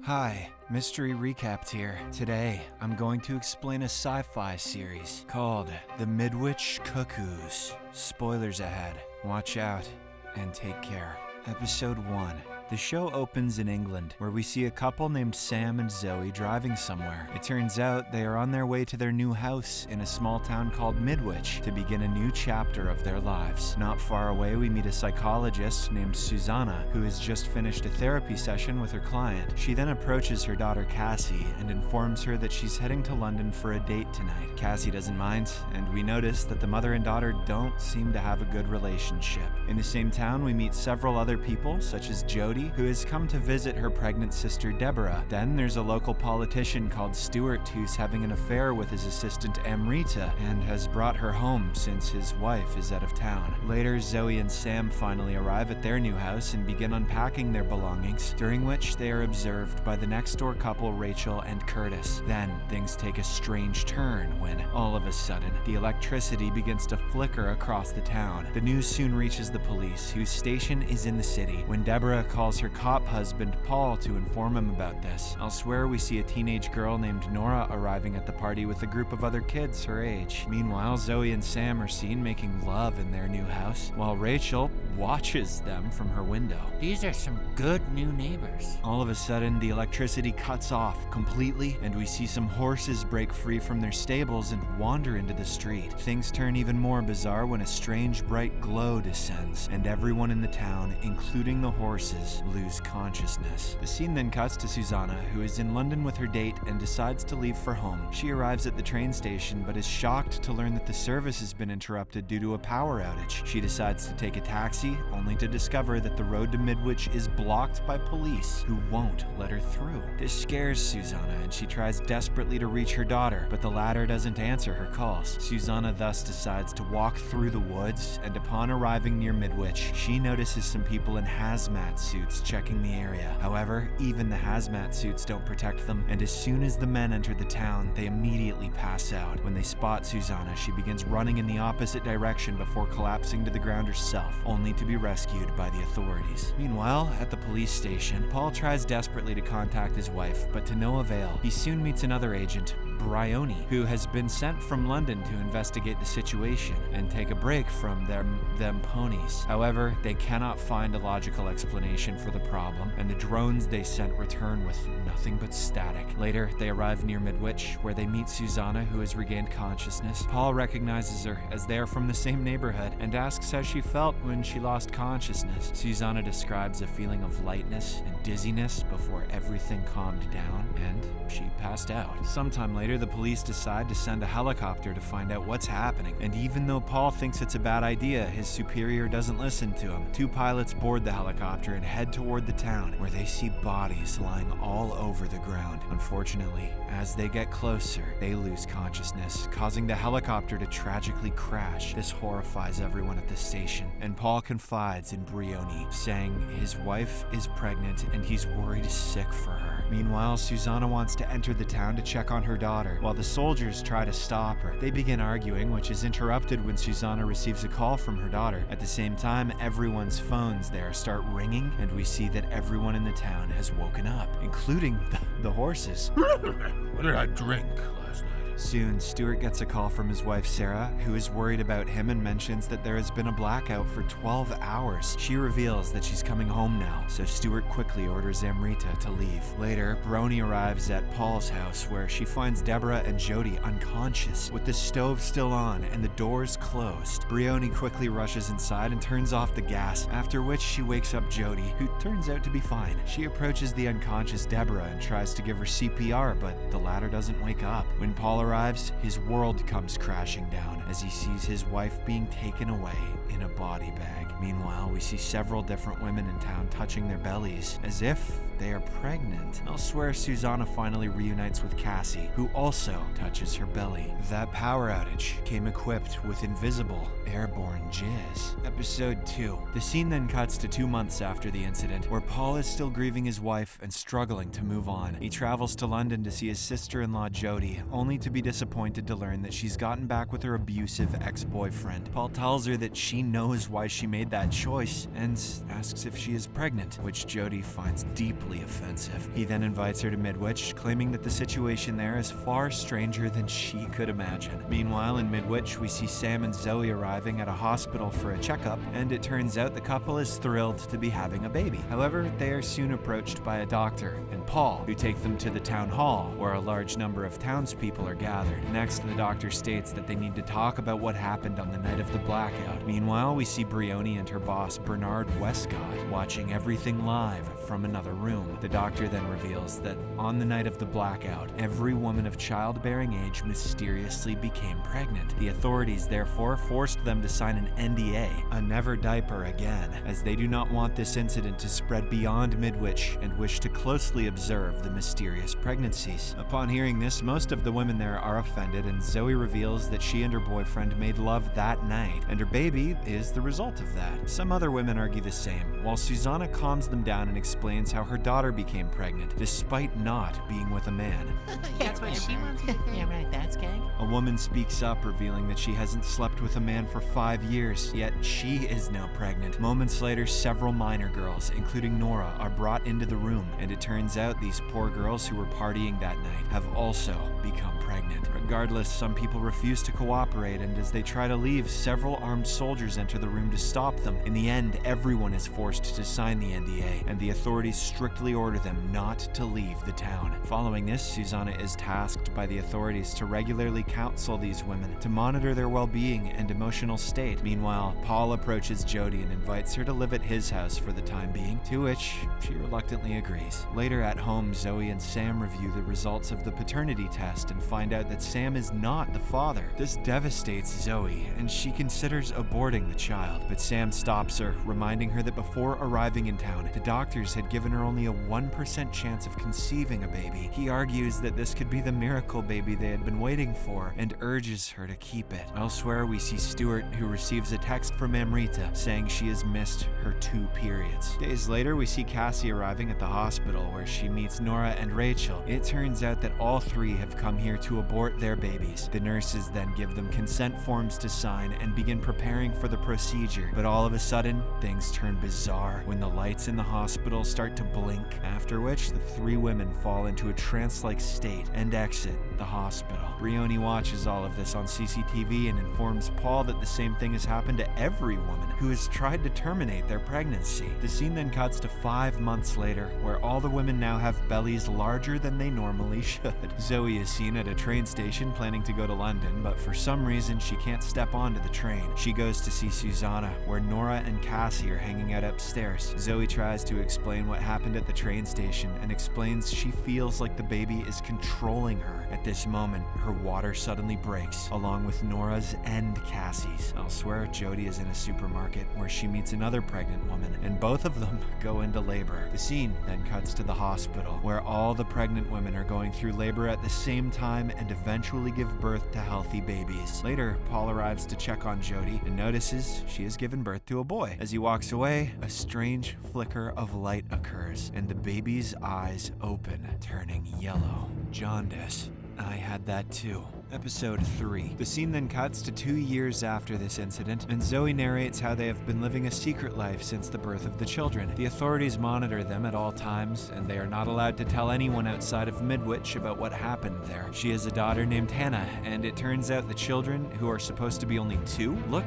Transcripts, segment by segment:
Hi, Mystery Recapped here. Today, I'm going to explain a sci-fi series called The Midwich Cuckoos. Spoilers ahead. Watch out and take care. Episode 1. The show opens in England, where we see a couple named Sam and Zoe driving somewhere. It turns out they are on their way to their new house in a small town called Midwich to begin a new chapter of their lives. Not far away, we meet a psychologist named Susannah, who has just finished a therapy session with her client. She then approaches her daughter Cassie and informs her that she's heading to London for a date tonight. Cassie doesn't mind, and we notice that the mother and daughter don't seem to have a good relationship. In the same town, we meet several other people, such as Jody, who has come to visit her pregnant sister Deborah. Then there's a local politician called Stuart who's having an affair with his assistant Amrita and has brought her home since his wife is out of town. Later, Zoe and Sam finally arrive at their new house and begin unpacking their belongings, during which they are observed by the next door couple Rachel and Curtis. Then things take a strange turn when, all of a sudden, the electricity begins to flicker across the town. The news soon reaches the police, whose station is in the city, when Deborah calls her cop husband Paul to inform him about this. Elsewhere, we see a teenage girl named Nora arriving at the party with a group of other kids her age. Meanwhile, Zoe and Sam are seen making love in their new house, while Rachel watches them from her window. These are some good new neighbors. All of a sudden, the electricity cuts off completely, and we see some horses break free from their stables and wander into the street. Things turn even more bizarre when a strange bright glow descends, and everyone in the town, including the horses, lose consciousness. The scene then cuts to Susannah, who is in London with her date and decides to leave for home. She arrives at the train station but is shocked to learn that the service has been interrupted due to a power outage. She decides to take a taxi, only to discover that the road to Midwich is blocked by police who won't let her through. This scares Susannah and she tries desperately to reach her daughter, but the latter doesn't answer her calls. Susannah thus decides to walk through the woods, and upon arriving near Midwich, she notices some people in hazmat suits checking the area. However, even the hazmat suits don't protect them, and as soon as the men enter the town, they immediately pass out. When they spot Susannah, she begins running in the opposite direction before collapsing to the ground herself, only to be rescued by the authorities. Meanwhile, at the police station, Paul tries desperately to contact his wife, but to no avail. He soon meets another agent, Bryony, who has been sent from London to investigate the situation and take a break from them ponies. However, they cannot find a logical explanation for the problem, and the drones they sent return with nothing but static. Later, they arrive near Midwich, where they meet Susannah, who has regained consciousness. Paul recognizes her, as they are from the same neighborhood, and asks how she felt when she lost consciousness. Susannah describes a feeling of lightness and dizziness before everything calmed down, and she passed out. Sometime later, the police decide to send a helicopter to find out what's happening, and even though Paul thinks it's a bad idea, his superior doesn't listen to him. Two pilots board the helicopter and head toward the town, where they see bodies lying all over the ground. Unfortunately, as they get closer, they lose consciousness, causing the helicopter to tragically crash. This horrifies everyone at the station, and Paul confides in Bryony, saying his wife is pregnant and he's worried sick for her. Meanwhile, Susannah wants to enter the town to check on her daughter, while the soldiers try to stop her. They begin arguing, which is interrupted when Susannah receives a call from her daughter. At the same time, everyone's phones there start ringing, and we see that everyone in the town has woken up, including the horses. What did I drink last night? Soon, Stuart gets a call from his wife Sarah, who is worried about him and mentions that there has been a blackout for 12 hours. She reveals that she's coming home now, so Stuart quickly orders Amrita to leave. Later, Bryony arrives at Paul's house, where she finds Deborah and Jody unconscious, with the stove still on and the doors closed. Bryony quickly rushes inside and turns off the gas, after which she wakes up Jody, who turns out to be fine. She approaches the unconscious Deborah and tries to give her CPR, but the latter doesn't wake up. When Paul arrives, his world comes crashing down as he sees his wife being taken away in a body bag. Meanwhile, we see several different women in town touching their bellies, as if they are pregnant. Elsewhere, Susannah finally reunites with Cassie, who also touches her belly. That power outage came equipped with invisible, airborne jizz. Episode 2. The scene then cuts to 2 months after the incident, where Paul is still grieving his wife and struggling to move on. He travels to London to see his sister-in-law Jody, only to be disappointed to learn that she's gotten back with her abusive ex-boyfriend. Paul tells her that she knows why she made that choice and asks if she is pregnant, which Jody finds deeply painfully offensive. He then invites her to Midwich, claiming that the situation there is far stranger than she could imagine. Meanwhile, in Midwich, we see Sam and Zoe arriving at a hospital for a checkup, and it turns out the couple is thrilled to be having a baby. However, they are soon approached by a doctor and Paul, who take them to the town hall, where a large number of townspeople are gathered. Next, the doctor states that they need to talk about what happened on the night of the blackout. Meanwhile, we see Brioni and her boss, Bernard Westcott, watching everything live from another room. The doctor then reveals that on the night of the blackout, every woman of childbearing age mysteriously became pregnant. The authorities therefore forced them to sign an NDA, a never diaper again, as they do not want this incident to spread beyond Midwich and wish to closely observe the mysterious pregnancies. Upon hearing this, most of the women there are offended, and Zoe reveals that she and her boyfriend made love that night, and her baby is the result of that. Some other women argue the same, while Susannah calms them down and explains how her daughter became pregnant, despite not being with a man. That's what she wants. Yeah, right, that's gang. A woman speaks up, revealing that she hasn't slept with a man for 5 years, yet she is now pregnant. Moments later, several minor girls, including Nora, are brought into the room, and it turns out these poor girls who were partying that night have also become pregnant. Regardless, some people refuse to cooperate, and as they try to leave, several armed soldiers enter the room to stop them. In the end, everyone is forced to sign the NDA, and the authorities strictly order them not to leave the town. Following this, Susannah is tasked by the authorities to regularly counsel these women, to monitor their well-being and emotional state. Meanwhile, Paul approaches Jody and invites her to live at his house for the time being, to which she reluctantly agrees. Later at home, Zoe and Sam review the results of the paternity test and find out that Sam is not the father. This devastates Zoe, and she considers aborting the child, but Sam stops her, reminding her that before arriving in town, the doctors had given her only a 1% chance of conceiving a baby. He argues that this could be the miracle baby they had been waiting for, and urges her to keep it. Elsewhere, we see Stuart, who receives a text from Amrita saying she has missed her 2 periods. Days later, we see Cassie arriving at the hospital, where she meets Nora and Rachel. It turns out that all 3 have come here to abort their babies. The nurses then give them consent forms to sign and begin preparing for the procedure. But all of a sudden, things turn bizarre when the lights in the hospital start to blink, after which the 3 women fall into a trance-like state and exit the hospital. Brioni watches all of this on CCTV and informs Paul that the same thing has happened to every woman who has tried to terminate their pregnancy. The scene then cuts to 5 months later, where all the women now have bellies larger than they normally should. Zoe is seen at a train station planning to go to London, but for some reason she can't step onto the train. She goes to see Susannah, where Nora and Cassie are hanging out upstairs. Zoe tries to explain what happened at the train station and explains she feels like the baby is controlling her. At this moment, her water suddenly breaks, along with Nora's and Cassie's. Elsewhere, Jody is in a supermarket where she meets another pregnant woman, and both of them go into labor. The scene then cuts to the hospital, where all the pregnant women are going through labor at the same time and eventually give birth to healthy babies. Later, Paul arrives to check on Jody and notices she has given birth to a boy. As he walks away, a strange flicker of light occurs, and the baby's eyes open, turning yellow. Jaundice. I had that too. Episode 3. The scene then cuts to 2 years after this incident, and Zoe narrates how they have been living a secret life since the birth of the children. The authorities monitor them at all times, and they are not allowed to tell anyone outside of Midwich about what happened there. She has a daughter named Hannah, and it turns out the children, who are supposed to be only 2, look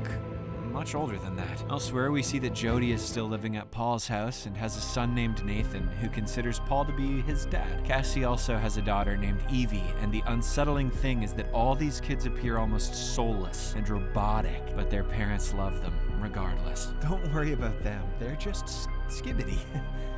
much older than that. Elsewhere, we see that Jody is still living at Paul's house and has a son named Nathan, who considers Paul to be his dad. Cassie also has a daughter named Evie, and the unsettling thing is that all these kids appear almost soulless and robotic, but their parents love them regardless. Don't worry about them, they're just skibbity.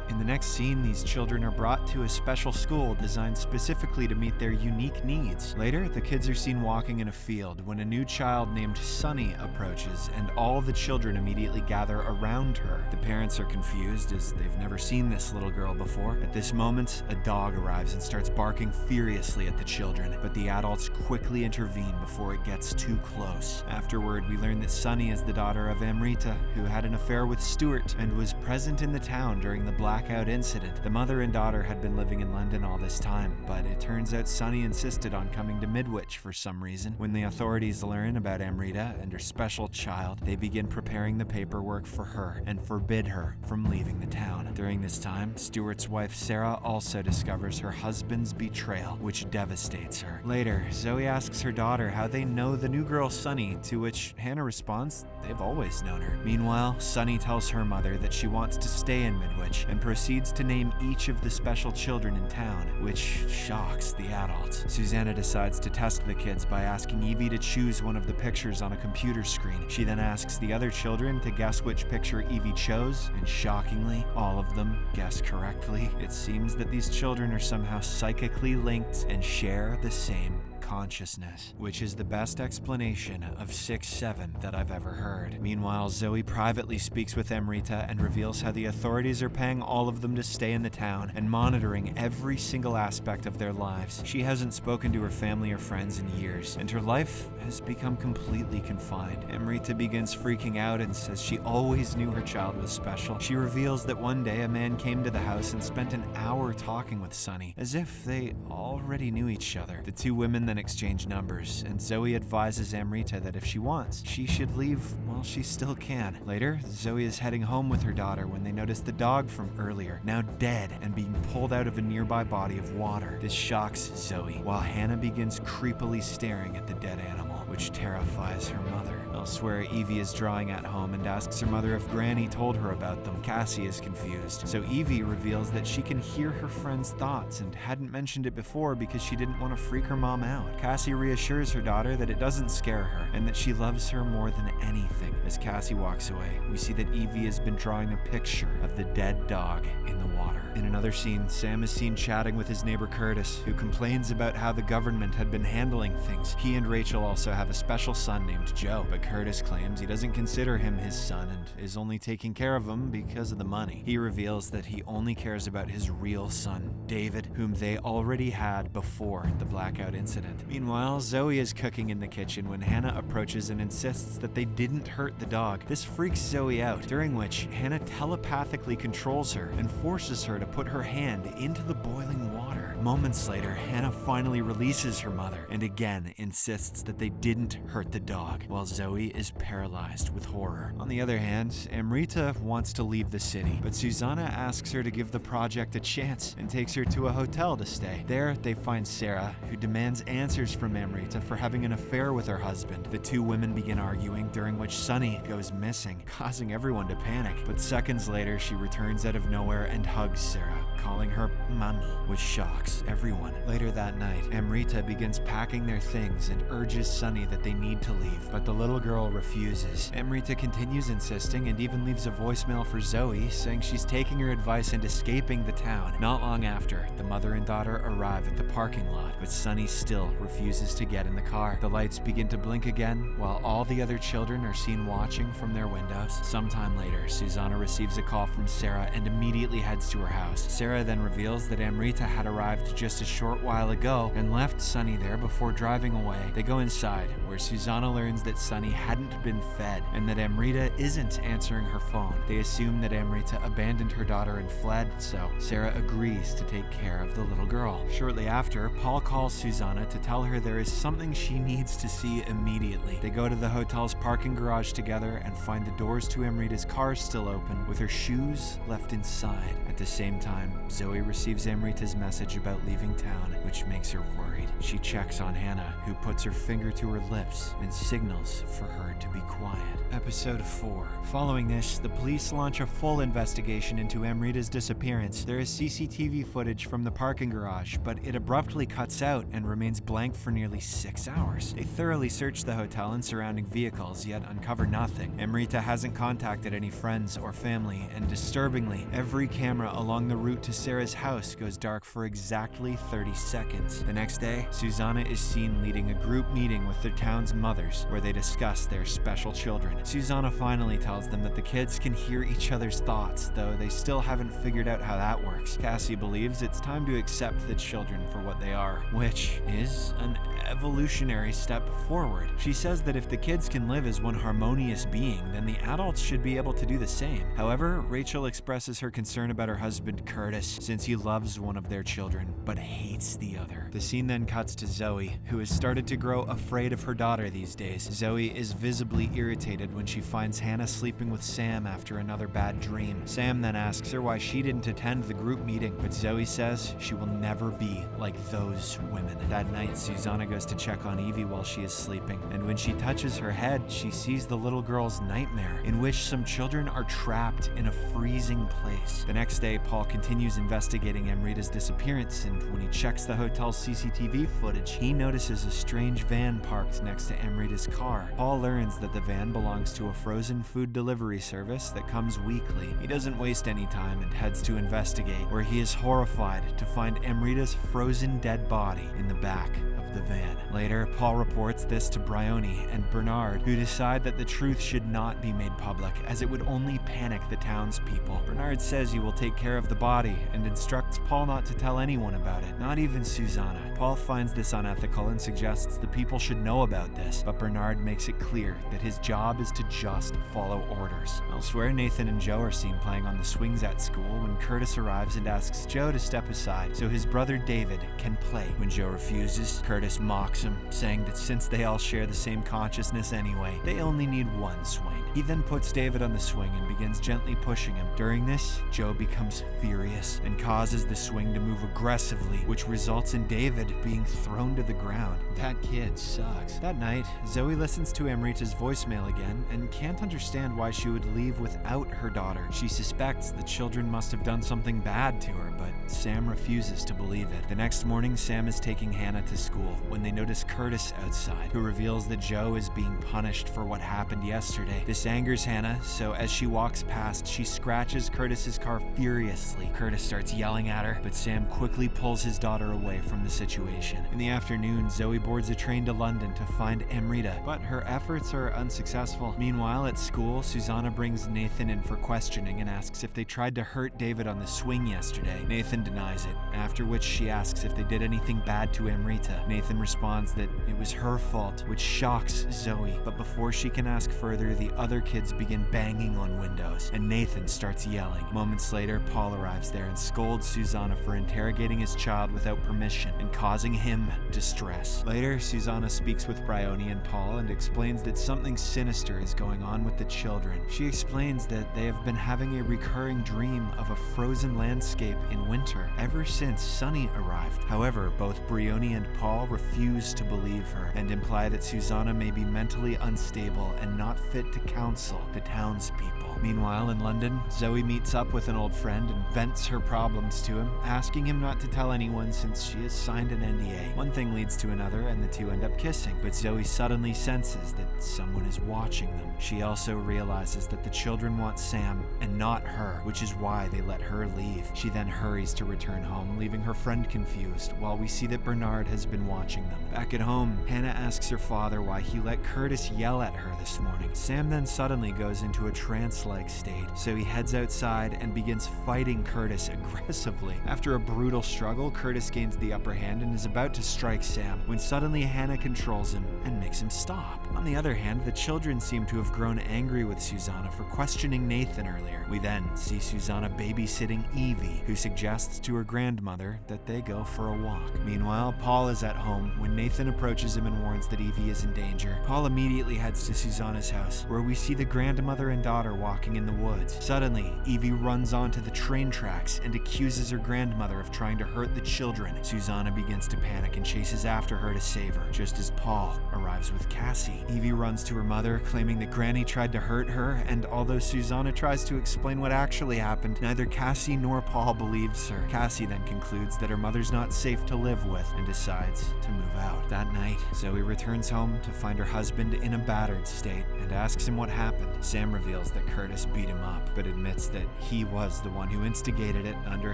In the next scene, these children are brought to a special school designed specifically to meet their unique needs. Later, the kids are seen walking in a field when a new child named Sunny approaches, and all the children immediately gather around her. The parents are confused as they've never seen this little girl before. At this moment, a dog arrives and starts barking furiously at the children, but the adults quickly intervene before it gets too close. Afterward, we learn that Sunny is the daughter of Amrita, who had an affair with Stuart and was present in the town during the Blackout incident. The mother and daughter had been living in London all this time, but it turns out Sunny insisted on coming to Midwich for some reason. When the authorities learn about Amrita and her special child, they begin preparing the paperwork for her and forbid her from leaving the town. During this time, Stuart's wife Sarah also discovers her husband's betrayal, which devastates her. Later, Zoe asks her daughter how they know the new girl Sunny, to which Hannah responds, they've always known her. Meanwhile, Sunny tells her mother that she wants to stay in Midwich and proceeds to name each of the special children in town, which shocks the adults. Susannah decides to test the kids by asking Evie to choose one of the pictures on a computer screen. She then asks the other children to guess which picture Evie chose, and shockingly, all of them guess correctly. It seems that these children are somehow psychically linked and share the same consciousness, which is the best explanation of 6-7 that I've ever heard. Meanwhile, Zoe privately speaks with Amrita and reveals how the authorities are paying all of them to stay in the town and monitoring every single aspect of their lives. She hasn't spoken to her family or friends in years, and her life has become completely confined. Amrita begins freaking out and says she always knew her child was special. She reveals that one day a man came to the house and spent an hour talking with Sunny, as if they already knew each other. The two women then exchange numbers, and Zoe advises Amrita that if she wants, she should leave while she still can. Later, Zoe is heading home with her daughter when they notice the dog from earlier, now dead and being pulled out of a nearby body of water. This shocks Zoe, while Hannah begins creepily staring at the dead animal, which terrifies her mother. Elsewhere, Evie is drawing at home and asks her mother if Granny told her about them. Cassie is confused, so Evie reveals that she can hear her friend's thoughts and hadn't mentioned it before because she didn't want to freak her mom out. Cassie reassures her daughter that it doesn't scare her and that she loves her more than anything. As Cassie walks away, we see that Evie has been drawing a picture of the dead dog in the water. In another scene, Sam is seen chatting with his neighbor Curtis, who complains about how the government had been handling things. He and Rachel also have a special son named Joe, but Curtis claims he doesn't consider him his son and is only taking care of him because of the money. He reveals that he only cares about his real son, David, whom they already had before the Blackout incident. Meanwhile, Zoe is cooking in the kitchen when Hannah approaches and insists that they didn't hurt the dog. This freaks Zoe out, during which Hannah telepathically controls her and forces her to put her hand into the boiling water. Moments later, Hannah finally releases her mother and again insists that they didn't hurt the dog, while Zoe is paralyzed with horror. On the other hand, Amrita wants to leave the city, but Susannah asks her to give the project a chance and takes her to a hotel to stay. There, they find Sarah, who demands answers from Amrita for having an affair with her husband. The two women begin arguing, during which Sunny goes missing, causing everyone to panic. But seconds later, she returns out of nowhere and hugs Sarah, calling her Mommy, which shocks everyone. Later that night, Amrita begins packing their things and urges Sunny that they need to leave, but the little girl refuses. Amrita continues insisting and even leaves a voicemail for Zoe, saying she's taking her advice and escaping the town. Not long after, the mother and daughter arrive at the parking lot, but Sunny still refuses to get in the car. The lights begin to blink again, while all the other children are seen watching from their windows. Sometime later, Susannah receives a call from Sarah and immediately heads to her house. Sarah then reveals that Amrita had arrived just a short while ago and left Sunny there before driving away. They go inside, where Susannah learns that Sunny hadn't been fed and that Amrita isn't answering her phone. They assume that Amrita abandoned her daughter and fled, so Sarah agrees to take care of the little girl. Shortly after, Paul calls Susannah to tell her there is something she needs to see immediately. They go to the hotel's parking garage together and find the doors to Amrita's car still open, with her shoes left inside. At the same time, Zoe receives Amrita's message about leaving town, which makes her worried. She checks on Hannah, who puts her finger to her lips and signals for her to be quiet. Episode 4. Following this, the police launch a full investigation into Amrita's disappearance. There is CCTV footage from the parking garage, but it abruptly cuts out and remains blank for nearly 6 hours. They thoroughly search the hotel and surrounding vehicles, yet uncover nothing. Amrita hasn't contacted any friends or family, and disturbingly, every camera along the route to Sarah's house goes dark for exactly exactly 30 seconds. The next day, Susannah is seen leading a group meeting with the town's mothers where they discuss their special children. Susannah finally tells them that the kids can hear each other's thoughts, though they still haven't figured out how that works. Cassie believes it's time to accept the children for what they are, which is an evolutionary step forward. She says that if the kids can live as one harmonious being, then the adults should be able to do the same. However, Rachel expresses her concern about her husband Curtis, since he loves one of their children, but hates the other. The scene then cuts to Zoe, who has started to grow afraid of her daughter these days. Zoe is visibly irritated when she finds Hannah sleeping with Sam after another bad dream. Sam then asks her why she didn't attend the group meeting, but Zoe says she will never be like those women. That night, Susannah goes to check on Evie while she is sleeping, and when she touches her head, she sees the little girl's nightmare, in which some children are trapped in a freezing place. The next day, Paul continues investigating Amrita's disappearance, and when he checks the hotel's CCTV footage, he notices a strange van parked next to Amrita's car. Paul learns that the van belongs to a frozen food delivery service that comes weekly. He doesn't waste any time and heads to investigate, where he is horrified to find Amrita's frozen dead body in the back of the van. Later, Paul reports this to Bryony and Bernard, who decide that the truth should not be made public, as it would only panic the townspeople. Bernard says he will take care of the body and instructs Paul not to tell anyone about it, not even Susannah. Paul finds this unethical and suggests the people should know about this, but Bernard makes it clear that his job is to just follow orders. Elsewhere, Nathan and Joe are seen playing on the swings at school when Curtis arrives and asks Joe to step aside so his brother David can play. When Joe refuses, Curtis mocks him, saying that since they all share the same consciousness anyway, they only need one swing. He then puts David on the swing and begins gently pushing him. During this, Joe becomes furious and causes the swing to move aggressively, which results in David being thrown to the ground. That kid sucks. That night, Zoe listens to Amrita's voicemail again and can't understand why she would leave without her daughter. She suspects the children must have done something bad to her, but Sam refuses to believe it. The next morning, Sam is taking Hannah to school when they notice Curtis outside, who reveals that Joe is being punished for what happened yesterday. This angers Hannah, so as she walks past, she scratches Curtis's car furiously. Curtis starts yelling at her, but Sam quickly pulls his daughter away from the situation. In the afternoon, Zoe boards a train to London to find Amrita, but her efforts are unsuccessful. Meanwhile, at school, Susannah brings Nathan in for questioning and asks if they tried to hurt David on the swing yesterday. Nathan denies it, after which she asks if they did anything bad to Amrita. Nathan responds that it was her fault, which shocks Zoe, but before she can ask further, the other kids begin banging on windows, and Nathan starts yelling. Moments later, Paul arrives there and scolds Susannah for interrogating his child without permission and causing him distress. Later, Susannah speaks with Bryony and Paul and explains that something sinister is going on with the children. She explains that they have been having a recurring dream of a frozen landscape in winter ever since Sunny arrived. However, both Bryony and Paul refuse to believe her and imply that Susannah may be mentally unstable and not fit to counsel the townspeople. Meanwhile, in London, Zoe meets up with an old friend and vents her problems to him, asking him not to tell anyone since she has signed an NDA. One thing leads to another and the two end up kissing, but Zoe suddenly senses that someone is watching them. She also realizes that the children want Sam and not her, which is why they let her leave. She then hurries to return home, leaving her friend confused, while we see that Bernard has been watching them. Back at home, Hannah asks her father why he let Curtis yell at her this morning. Sam then suddenly goes into a trance-like state, so he heads outside and begins fighting Curtis aggressively. After a brutal struggle, Curtis gains the upper hand and is about to strike Sam, when suddenly Hannah controls him and makes him stop. On the other hand, the children seem to have grown angry with Susannah for questioning Nathan earlier. We then see Susannah babysitting Evie, who suggests to her grandmother that they go for a walk. Meanwhile, Paul is at home when Nathan approaches him and warns that Evie is in danger. Paul immediately heads to Susannah's house, where we see the grandmother and daughter walking in the woods. Suddenly, Evie runs onto the train tracks and accuses her grandmother of trying to hurt the children. Susannah begins to panic and chases after her to save her, just as Paul arrives with Cassie. Evie runs to her mother, claiming that Granny tried to hurt her, and although Susannah tries to explain what actually happened, neither Cassie nor Paul believes her. Cassie then concludes that her mother's not safe to live with and decides to move out. That night, Zoe returns home to find her husband in a battered state and asks him why what happened. Sam reveals that Curtis beat him up, but admits that he was the one who instigated it under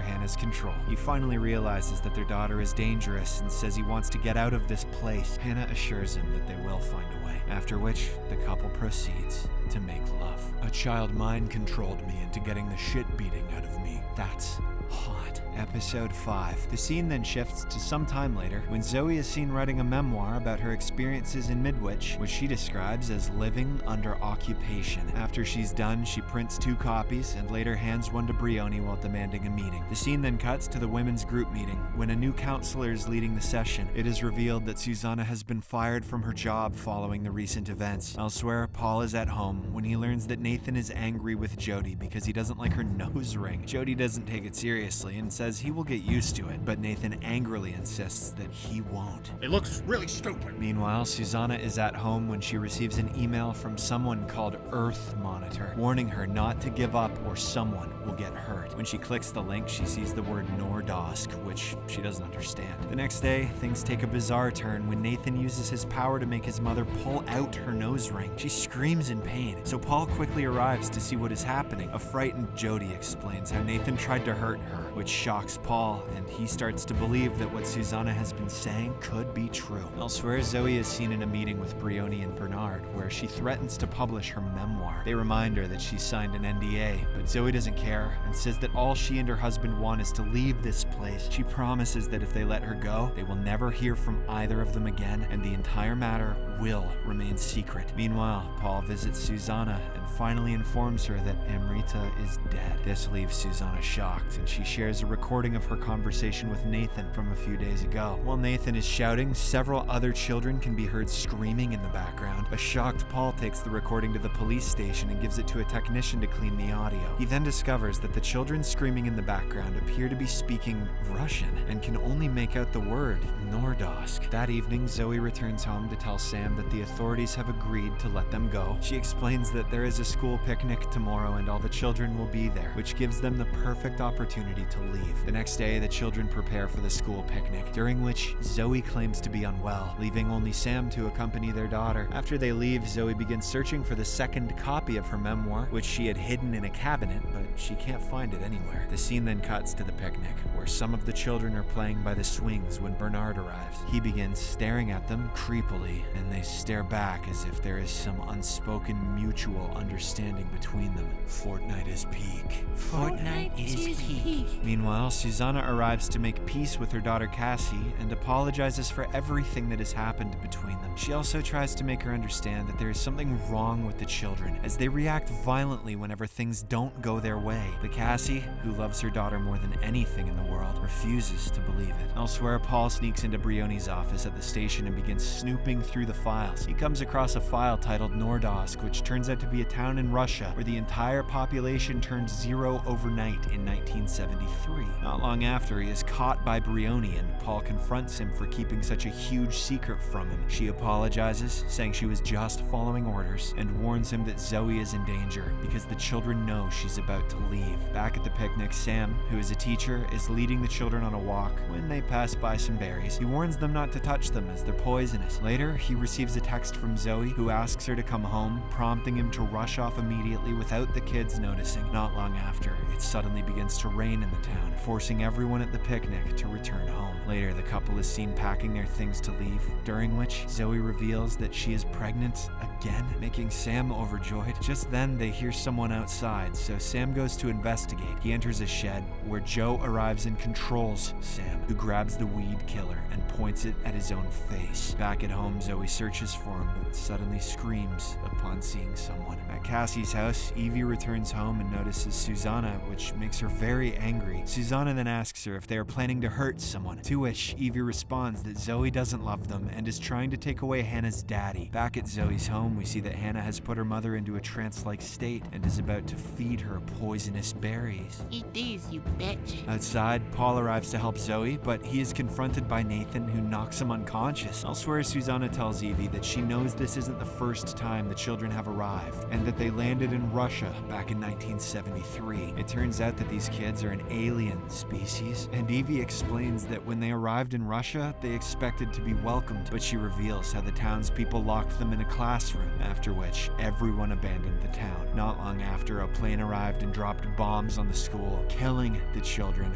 Hannah's control. He finally realizes that their daughter is dangerous and says he wants to get out of this place. Hannah assures him that they will find a way, after which the couple proceeds to make love. A child mind controlled me into getting the shit beating out of me. That's hot. Episode 5. The scene then shifts to some time later when Zoe is seen writing a memoir about her experiences in Midwich, which she describes as living under occupation. After she's done, she prints 2 copies and later hands one to Brioni while demanding a meeting. The scene then cuts to the women's group meeting. When a new counselor is leading the session, it is revealed that Susannah has been fired from her job following the recent events. Elsewhere, Paul is at home when he learns that Nathan is angry with Jody because he doesn't like her nose ring. Jody doesn't take it seriously and says he will get used to it, but Nathan angrily insists that he won't. It looks really stupid. Meanwhile, Susannah is at home when she receives an email from someone called Earth Monitor, warning her not to give up or someone will get hurt. When she clicks the link, she sees the word Nordosk, which she doesn't understand. The next day, things take a bizarre turn when Nathan uses his power to make his mother pull out her nose ring. She screams in pain, so Paul quickly arrives to see what is happening. A frightened Jody explains how Nathan tried to hurt her, which shocks Paul, and he starts to believe that what Susannah has been saying could be true. Elsewhere, Zoe is seen in a meeting with Brioni and Bernard, where she threatens to publish her memoir. They remind her that she signed an NDA, but Zoe doesn't care and says that all she and her husband want is to leave this place. She promises that if they let her go, they will never hear from either of them again, and the entire matter will remain secret. Meanwhile, Paul visits Susannah and finally informs her that Amrita is dead. This leaves Susannah shocked, and she shares a recording of her conversation with Nathan from a few days ago. While Nathan is shouting, several other children can be heard screaming in the background. A shocked Paul takes the recording to the police station and gives it to a technician to clean the audio. He then discovers that the children screaming in the background appear to be speaking Russian and can only make out the word Nordosk. That evening, Zoe returns home to tell Sam that the authorities have agreed to let them go. She explains that there is a school picnic tomorrow and all the children will be there, which gives them the perfect opportunity to leave. The next day, the children prepare for the school picnic, during which Zoe claims to be unwell, leaving only Sam to accompany their daughter. After they leave, Zoe begins searching for the second copy of her memoir, which she had hidden in a cabinet, but she can't find it anywhere. The scene then cuts to the picnic, where some of the children are playing by the swings when Bernard arrives. He begins staring at them creepily, and they stare back as if there is some unspoken mutual understanding between them. Fortnite is peak. Fortnite is peak. Meanwhile, Susannah arrives to make peace with her daughter Cassie and apologizes for everything that has happened between them. She also tries to make her understand that there is something wrong with the children, as they react violently whenever things don't go their way. But Cassie, who loves her daughter more than anything in the world, refuses to believe it. Elsewhere, Paul sneaks into Brioni's office at the station and begins snooping through the files. He comes across a file titled Nordosk, which turns out to be a town in Russia where the entire population turned zero overnight in 1973. Not long after, he is caught by Brioni, and Paul confronts him for keeping such a huge secret from him. She apologizes, saying she was just following orders, and warns him that Zoe is in danger because the children know she's about to leave. Back at the picnic, Sam, who is a teacher, is leading the children on a walk when they pass by some berries. He warns them not to touch them as they're poisonous. Later, he receives a text from Zoe, who asks her to come home, prompting him to rush off immediately without the kids noticing. Not long after, it suddenly begins to rain in the town, forcing everyone at the picnic to return home. Later, the couple is seen packing their things to leave, during which Zoe reveals that she is pregnant again, making Sam overjoyed. Just then, they hear someone outside, so Sam goes to investigate. He enters a shed, where Joe arrives and controls Sam, who grabs the weed killer and points it at his own face. Back at home, Zoe searches for him, but suddenly screams upon seeing someone. At Cassie's house, Evie returns home and notices Susannah, which makes her very angry. Susannah then asks her if they are planning to hurt someone, to which Evie responds that Zoe doesn't love them and is trying to take away Hannah's daddy. Back at Zoe's home, we see that Hannah has put her mother into a trance-like state and is about to feed her poisonous berries. Eat these, you bitch. Outside, Paul arrives to help Zoe, but he is confronted by Nathan, who knocks him unconscious. Elsewhere, Susannah tells Evie that she knows this isn't the first time the children have arrived, and that they landed in Russia back in 1973. It turns out that these kids are an alien species, and Evie explains that when they arrived in Russia, they expected to be welcomed, but she reveals how the townspeople locked them in a classroom, after which everyone abandoned the town. Not long after, a plane arrived and dropped bombs on the school, killing the children.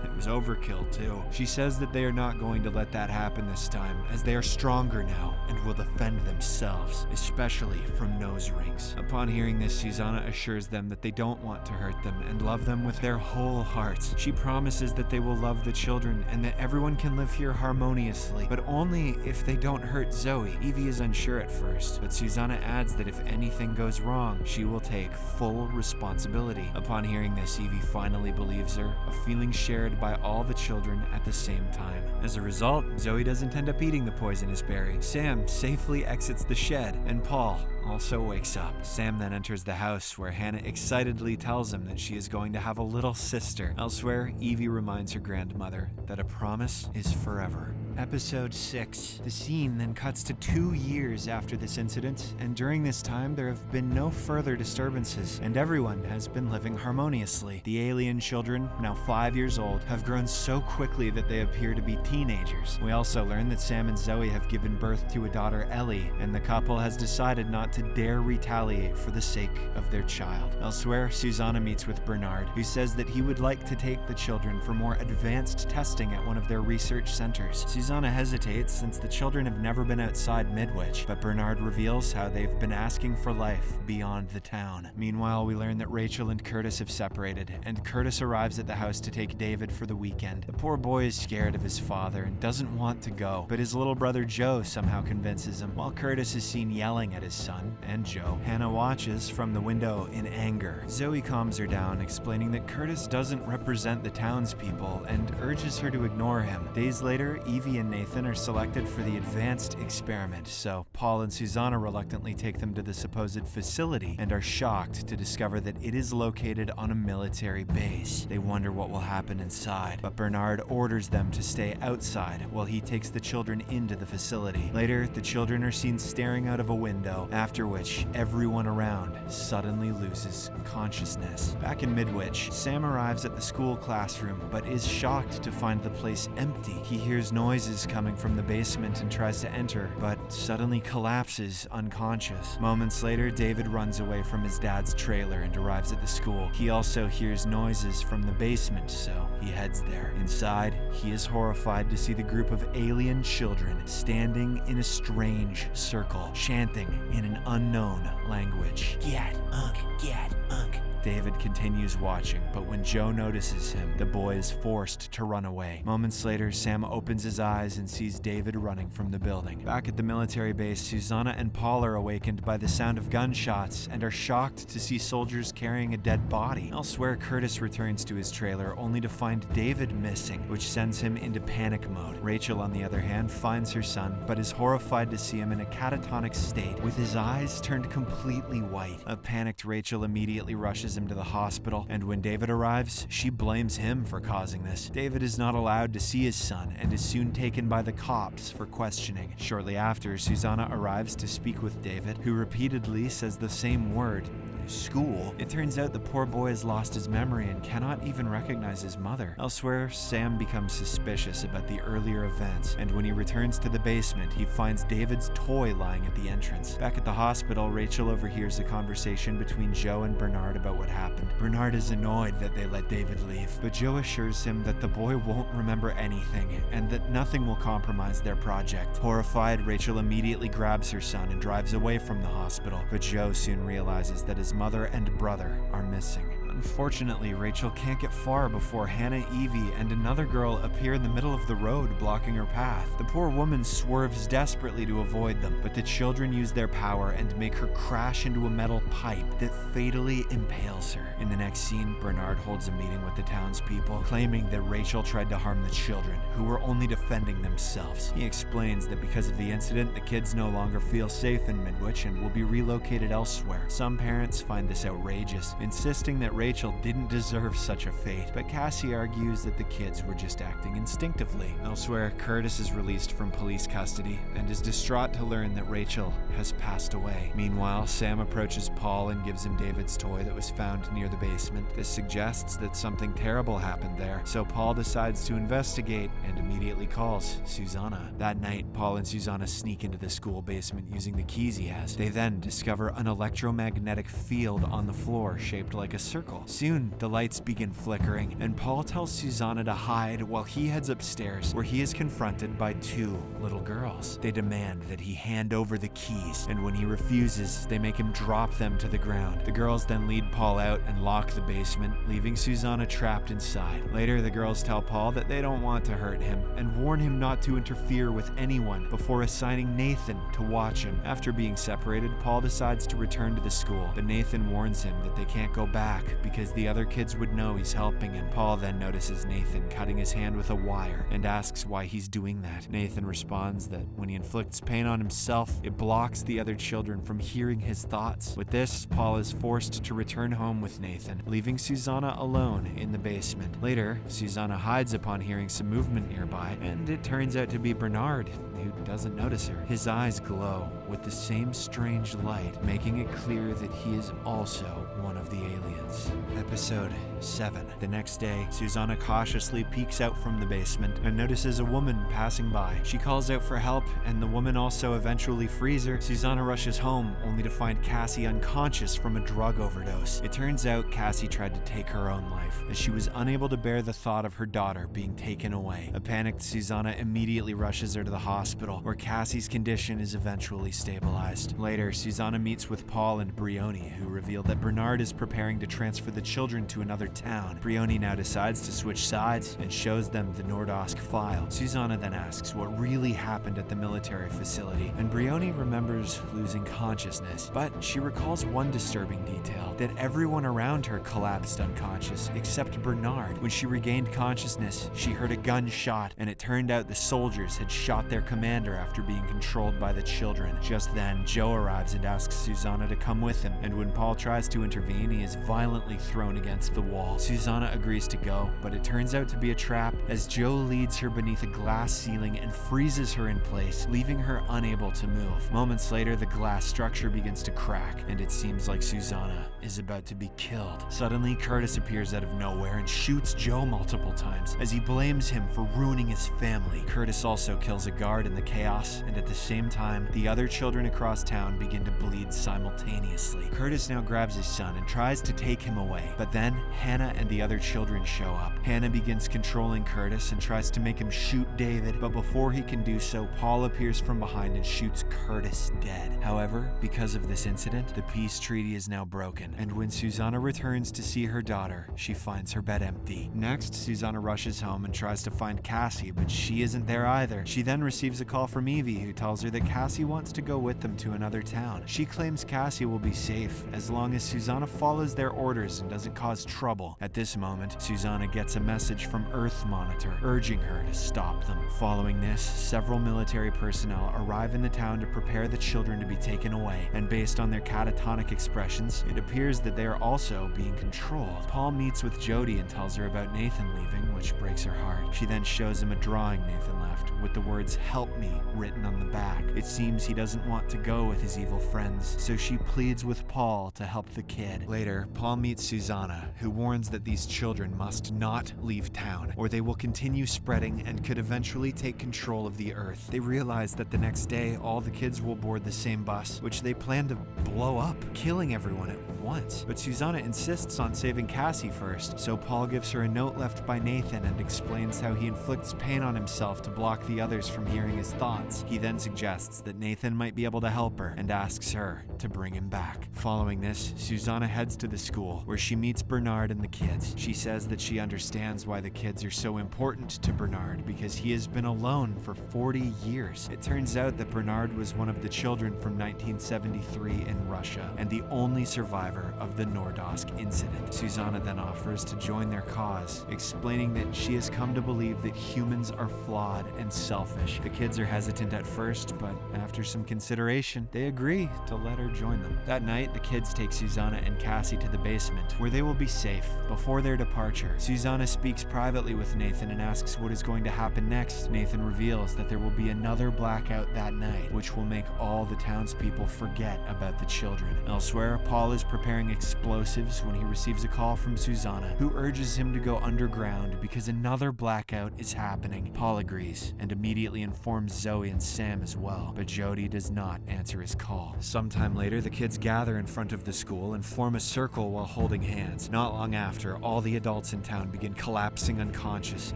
It was overkill, too. She says that they are not going to let that happen this time, as they are stronger now and will defend themselves, especially from nose rings. Upon hearing this, Susannah assures them that they don't want to hurt them and love them with their whole hearts. She promises that they will love the children and that everyone can live here harmoniously, but only if they don't hurt Zoe. Evie is unsure at first, but Susannah adds that if anything goes wrong, she will take full responsibility. Upon hearing this, Evie finally believes her, a feeling shared by all the children at the same time. As a result, Zoe doesn't end up eating the poisonous berry. Sam safely exits the shed, and Paul also wakes up. Sam then enters the house, where Hannah excitedly tells him that she is going to have a little sister. Elsewhere, Evie reminds her grandmother that a promise is forever. Episode 6. The scene then cuts to 2 years after this incident, and during this time there have been no further disturbances, and everyone has been living harmoniously. The alien children, now 5 years old, have grown so quickly that they appear to be teenagers. We also learn that Sam and Zoe have given birth to a daughter, Ellie, and the couple has decided not to dare retaliate for the sake of their child. Elsewhere, Susannah meets with Bernard, who says that he would like to take the children for more advanced testing at one of their research centers. Susannah hesitates since the children have never been outside Midwich, but Bernard reveals how they've been asking for life beyond the town. Meanwhile, we learn that Rachel and Curtis have separated, and Curtis arrives at the house to take David for the weekend. The poor boy is scared of his father and doesn't want to go, but his little brother Joe somehow convinces him. While Curtis is seen yelling at his son and Joe, Hannah watches from the window in anger. Zoe calms her down, explaining that Curtis doesn't represent the townspeople and urges her to ignore him. Days later, Evie and Nathan are selected for the advanced experiment, so Paul and Susannah reluctantly take them to the supposed facility and are shocked to discover that it is located on a military base. They wonder what will happen inside, but Bernard orders them to stay outside while he takes the children into the facility. Later, the children are seen staring out of a window, after which everyone around suddenly loses consciousness. Back in Midwich, Sam arrives at the school classroom, but is shocked to find the place empty. He hears noises coming from the basement and tries to enter, but suddenly collapses unconscious. Moments later, David runs away from his dad's trailer and arrives at the school. He also hears noises from the basement, so he heads there. Inside, he is horrified to see the group of alien children standing in a strange circle, chanting in an unknown language. Get unk, get unk. David continues watching, but when Joe notices him, the boy is forced to run away. Moments later, Sam opens his eyes and sees David running from the building. Back at the military base, Susannah and Paul are awakened by the sound of gunshots and are shocked to see soldiers carrying a dead body. Elsewhere, Curtis returns to his trailer only to find David missing, which sends him into panic mode. Rachel, on the other hand, finds her son, but is horrified to see him in a catatonic state, with his eyes turned completely white. A panicked Rachel immediately rushes him to the hospital, and when David arrives, she blames him for causing this. David is not allowed to see his son and is soon taken by the cops for questioning. Shortly after, Susannah arrives to speak with David, who repeatedly says the same word, school. It turns out the poor boy has lost his memory and cannot even recognize his mother. Elsewhere, Sam becomes suspicious about the earlier events, and when he returns to the basement, he finds David's toy lying at the entrance. Back at the hospital, Rachel overhears a conversation between Joe and Bernard about what happened. Bernard is annoyed that they let David leave, but Joe assures him that the boy won't remember anything and that nothing will compromise their project. Horrified, Rachel immediately grabs her son and drives away from the hospital, but Joe soon realizes that his mother and brother are missing. Unfortunately, Rachel can't get far before Hannah, Evie, and another girl appear in the middle of the road, blocking her path. The poor woman swerves desperately to avoid them, but the children use their power and make her crash into a metal pipe that fatally impales her. In the next scene, Bernard holds a meeting with the townspeople, claiming that Rachel tried to harm the children, who were only defending themselves. He explains that because of the incident, the kids no longer feel safe in Midwich and will be relocated elsewhere. Some parents find this outrageous, insisting that Rachel Rachel didn't deserve such a fate, but Cassie argues that the kids were just acting instinctively. Elsewhere, Curtis is released from police custody and is distraught to learn that Rachel has passed away. Meanwhile, Sam approaches Paul and gives him David's toy that was found near the basement. This suggests that something terrible happened there, so Paul decides to investigate and immediately calls Susannah. That night, Paul and Susannah sneak into the school basement using the keys he has. They then discover an electromagnetic field on the floor shaped like a circle. Soon, the lights begin flickering, and Paul tells Susannah to hide while he heads upstairs, where he is confronted by two little girls. They demand that he hand over the keys, and when he refuses, they make him drop them to the ground. The girls then lead Paul out and lock the basement, leaving Susannah trapped inside. Later, the girls tell Paul that they don't want to hurt him and warn him not to interfere with anyone before assigning Nathan to watch him. After being separated, Paul decides to return to the school, but Nathan warns him that they can't go back because the other kids would know he's helping him. Paul then notices Nathan cutting his hand with a wire and asks why he's doing that. Nathan responds that when he inflicts pain on himself, it blocks the other children from hearing his thoughts. With this, Paul is forced to return home with Nathan, leaving Susannah alone in the basement. Later, Susannah hides upon hearing some movement nearby, and it turns out to be Bernard, who doesn't notice her. His eyes glow with the same strange light, making it clear that he is also one of the aliens. Episode 7. The next day, Susannah cautiously peeks out from the basement and notices a woman passing by. She calls out for help, and the woman also eventually frees her. Susannah rushes home, only to find Cassie unconscious from a drug overdose. It turns out Cassie tried to take her own life, as she was unable to bear the thought of her daughter being taken away. A panicked Susannah immediately rushes her to the hospital, where Cassie's condition is eventually stabilized. Later, Susannah meets with Paul and Brioni, who reveal that Bernard is preparing to transfer the children to another town. Brioni now decides to switch sides and shows them the Nordosk file. Susannah then asks what really happened at the military facility, and Brioni remembers losing consciousness, but she recalls one disturbing detail, that everyone around her collapsed unconscious except Bernard. When she regained consciousness, she heard a gunshot, and it turned out the soldiers had shot their commander after being controlled by the children. Just then, Joe arrives and asks Susannah to come with him, and when Paul tries to intervene, he is violently thrown against the wall. Susannah agrees to go, but it turns out to be a trap, as Joe leads her beneath a glass ceiling and freezes her in place, leaving her unable to move. Moments later, the glass structure begins to crack, and it seems like Susannah is about to be killed. Suddenly, Curtis appears out of nowhere and shoots Joe multiple times, as he blames him for ruining his family. Curtis also kills a guard in the chaos, and at the same time, the other children across town begin to bleed simultaneously. Curtis now grabs his son and tries to take him away, but then Hannah and the other children show up. Hannah begins controlling Curtis and tries to make him shoot David, but before he can do so, Paul appears from behind and shoots Curtis dead. However, because of this incident, the peace treaty is now broken, and when Susannah returns to see her daughter, she finds her bed empty. Next, Susannah rushes home and tries to find Cassie, but she isn't there either. She then receives a call from Evie, who tells her that Cassie wants to go with them to another town. She claims Cassie will be safe as long as Susannah follows their orders and doesn't cause trouble. At this moment, Susannah gets a message from Earth Monitor urging her to stop them. Following this, several military personnel arrive in the town to prepare the children to be taken away, and based on their catatonic expressions, it appears that they are also being controlled. Paul meets with Jody and tells her about Nathan leaving, which breaks her heart. She then shows him a drawing Nathan left with the words "Help me" written on the back. It seems he doesn't want to go with his evil friends, so she pleads with Paul to help the kid. Later, Paul meets Susannah, who warns that these children must not leave town, or they will continue spreading and could eventually take control of the Earth. They realize that the next day, all the kids will board the same bus, which they plan to blow up, killing everyone at once. But Susannah insists on saving Cassie first, so Paul gives her a note left by Nathan and explains how he inflicts pain on himself to block the others from hearing his thoughts. He then suggests that Nathan might be able to help her and asks her to bring him back. Following this, Susannah heads to the school, where she meets Bernard and the kids. She says that she understands why the kids are so important to Bernard, because he has been alone for 40 years. It turns out that Bernard was one of the children from 1973 in Russia, and the only survivor of the Nordosk incident. Susannah then offers to join their cause, explaining that she has come to believe that humans are flawed and selfish. The kids are hesitant at first, but after some consideration, they agree to let her join them. That night, the kids take Susannah and Cassie to the basement, where they will be safe safe. Before their departure, Susannah speaks privately with Nathan and asks what is going to happen next. Nathan reveals that there will be another blackout that night, which will make all the townspeople forget about the children. Elsewhere, Paul is preparing explosives when he receives a call from Susannah, who urges him to go underground because another blackout is happening. Paul agrees and immediately informs Zoe and Sam as well, but Jody does not answer his call. Sometime later, the kids gather in front of the school and form a circle while holding hands. Not long after, all the adults in town begin collapsing unconscious,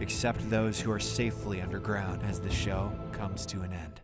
except those who are safely underground as the show comes to an end.